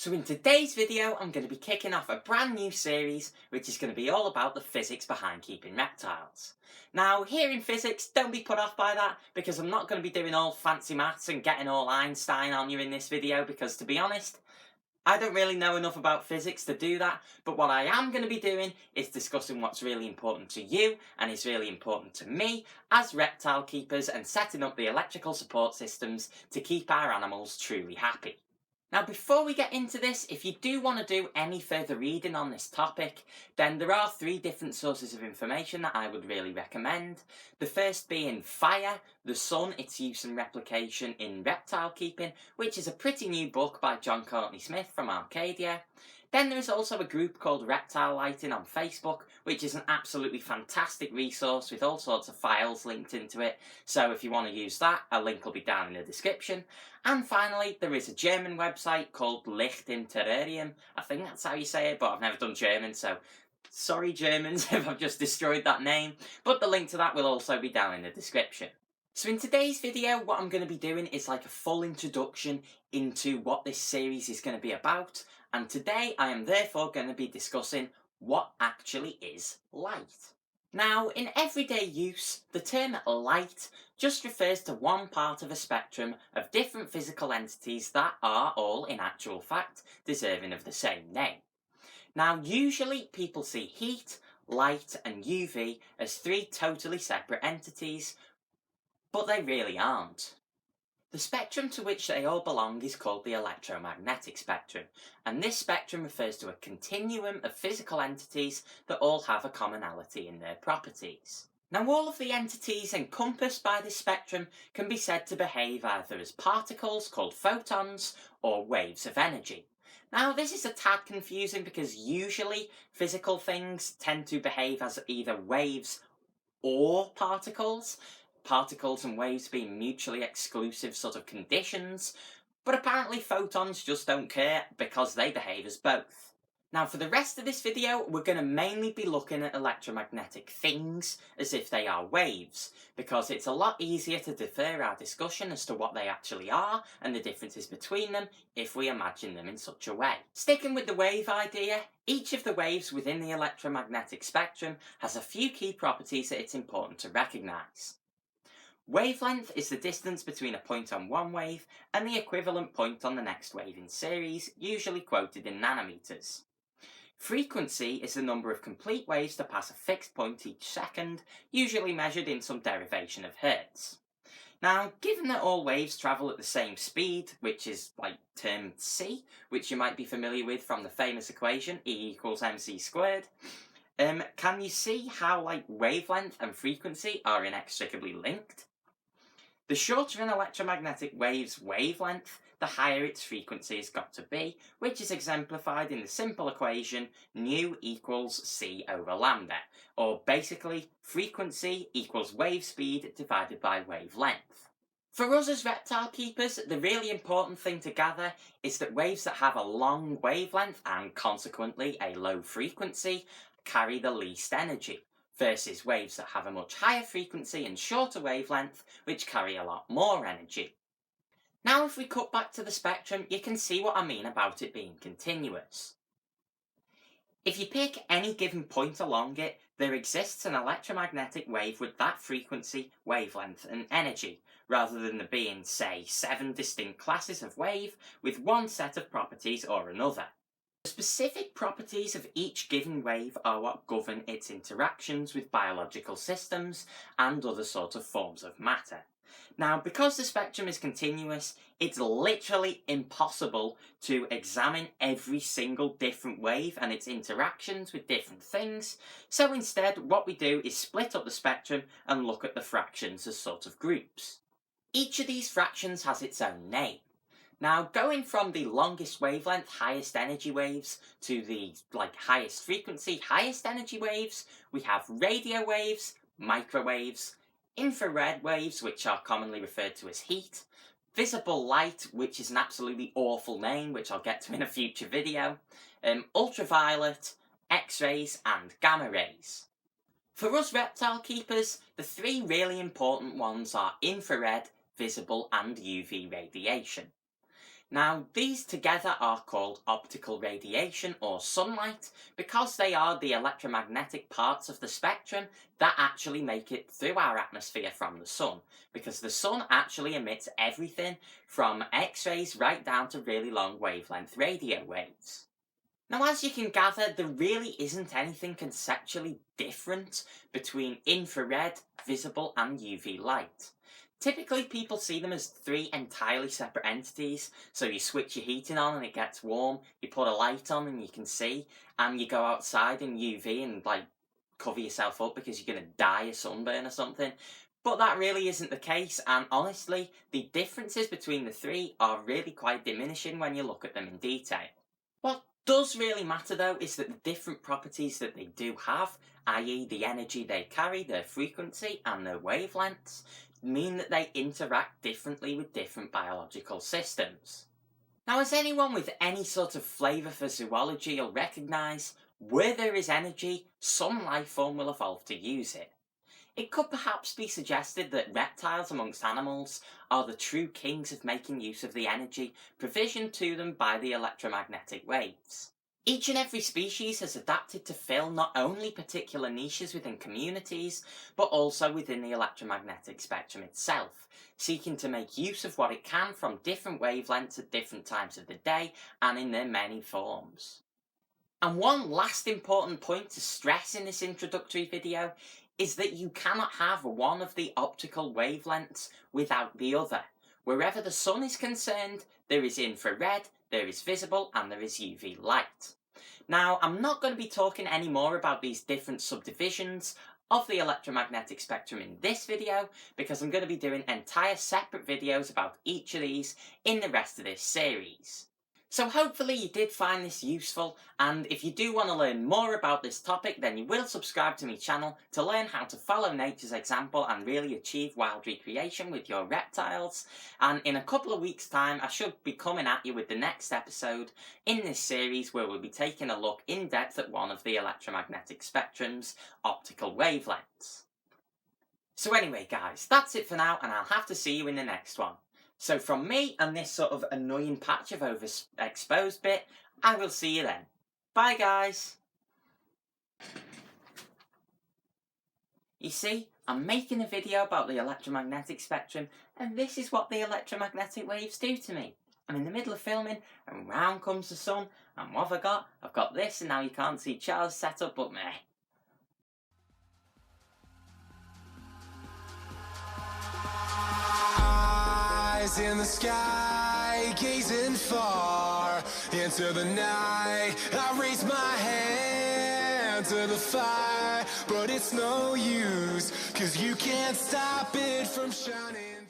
So in today's video, I'm going to be kicking off a brand new series, which is going to be all about the physics behind keeping reptiles. Now, here in physics, don't be put off by that, because I'm not going to be doing all fancy maths and getting all Einstein on you in this video, because to be honest, I don't really know enough about physics to do that, but what I am going to be doing is discussing what's really important to you, and is really important to me, as reptile keepers, and setting up the electrical support systems to keep our animals truly happy. Now, before we get into this, if you do want to do any further reading on this topic, then there are 3 different sources of information that I would really recommend. The first being Fire, the Sun, its use and replication in reptile keeping, which is a pretty new book by John Courtney Smith from Arcadia. Then there is also a group called Reptile Lighting on Facebook, which is an absolutely fantastic resource with all sorts of files linked into it. So if you want to use that, a link will be down in the description. And finally, there is a German website called Licht im Terrarium. I think that's how you say it, but I've never done German, so sorry Germans if I've just destroyed that name. But the link to that will also be down in the description. So in today's video, what I'm going to be doing is like a full introduction into what this series is going to be about. And today I am therefore going to be discussing what actually is light. Now, in everyday use, the term light just refers to one part of a spectrum of different physical entities that are all, in actual fact, deserving of the same name. Now, usually people see heat, light and UV as 3 totally separate entities, but they really aren't. The spectrum to which they all belong is called the electromagnetic spectrum, and this spectrum refers to a continuum of physical entities that all have a commonality in their properties. Now, all of the entities encompassed by this spectrum can be said to behave either as particles called photons or waves of energy. Now, this is a tad confusing because usually physical things tend to behave as either waves or particles and waves being mutually exclusive sort of conditions, but apparently photons just don't care because they behave as both. Now, for the rest of this video, we're going to mainly be looking at electromagnetic things as if they are waves, because it's a lot easier to defer our discussion as to what they actually are and the differences between them if we imagine them in such a way. Sticking with the wave idea, each of the waves within the electromagnetic spectrum has a few key properties that it's important to recognise. Wavelength is the distance between a point on one wave and the equivalent point on the next wave in series, usually quoted in nanometers. Frequency is the number of complete waves to pass a fixed point each second, usually measured in some derivation of hertz. Now, given that all waves travel at the same speed, which is termed c, which you might be familiar with from the famous equation E equals mc squared, can you see how wavelength and frequency are inextricably linked? The shorter an electromagnetic wave's wavelength, the higher its frequency has got to be, which is exemplified in the simple equation nu equals c over lambda, or basically frequency equals wave speed divided by wavelength. For us as reptile keepers, the really important thing to gather is that waves that have a long wavelength and consequently a low frequency carry the least energy, versus waves that have a much higher frequency and shorter wavelength, which carry a lot more energy. Now, if we cut back to the spectrum, you can see what I mean about it being continuous. If you pick any given point along it, there exists an electromagnetic wave with that frequency, wavelength and energy, rather than there being, say, 7 distinct classes of wave with one set of properties or another. The specific properties of each given wave are what govern its interactions with biological systems and other sort of forms of matter. Now, because the spectrum is continuous, it's literally impossible to examine every single different wave and its interactions with different things, so instead what we do is split up the spectrum and look at the fractions as sort of groups. Each of these fractions has its own name. Now, going from the longest wavelength, highest energy waves, to the highest frequency, highest energy waves, we have radio waves, microwaves, infrared waves, which are commonly referred to as heat, visible light, which is an absolutely awful name, which I'll get to in a future video, ultraviolet, X-rays and gamma rays. For us reptile keepers, the 3 really important ones are infrared, visible and UV radiation. Now, these together are called optical radiation or sunlight because they are the electromagnetic parts of the spectrum that actually make it through our atmosphere from the sun, because the sun actually emits everything from X-rays right down to really long wavelength radio waves. Now, as you can gather, there really isn't anything conceptually different between infrared, visible, and UV light. Typically, people see them as three entirely separate entities. So you switch your heating on and it gets warm, you put a light on and you can see, and you go outside in UV and cover yourself up because you're going to die of sunburn or something. But that really isn't the case, and honestly, the differences between the three are really quite diminishing when you look at them in detail. What does really matter though is that the different properties that they do have, i.e. the energy they carry, their frequency and their wavelengths, mean that they interact differently with different biological systems. Now, as anyone with any sort of flavour for zoology will recognise, where there is energy, some life form will evolve to use it. It could perhaps be suggested that reptiles amongst animals are the true kings of making use of the energy provisioned to them by the electromagnetic waves. Each and every species has adapted to fill not only particular niches within communities, but also within the electromagnetic spectrum itself, seeking to make use of what it can from different wavelengths at different times of the day and in their many forms. And one last important point to stress in this introductory video is that you cannot have one of the optical wavelengths without the other. Wherever the sun is concerned, there is infrared, there is visible, and there is UV light. Now, I'm not going to be talking any more about these different subdivisions of the electromagnetic spectrum in this video, because I'm going to be doing entire separate videos about each of these in the rest of this series. So hopefully you did find this useful, and if you do want to learn more about this topic, then you will subscribe to my channel to learn how to follow nature's example and really achieve wild recreation with your reptiles. And in a couple of weeks' time, I should be coming at you with the next episode in this series where we'll be taking a look in depth at one of the electromagnetic spectrum's optical wavelengths. So anyway guys, that's it for now, and I'll have to see you in the next one. So from me and this sort of annoying patch of overexposed bit, I will see you then. Bye guys! You see, I'm making a video about the electromagnetic spectrum, and this is what the electromagnetic waves do to me. I'm in the middle of filming, and round comes the sun, and what have I got? I've got this, and now you can't see Charles' setup, but meh. In the sky, gazing far into the night, I raise my hand to the fire, but it's no use, 'cause you can't stop it from shining.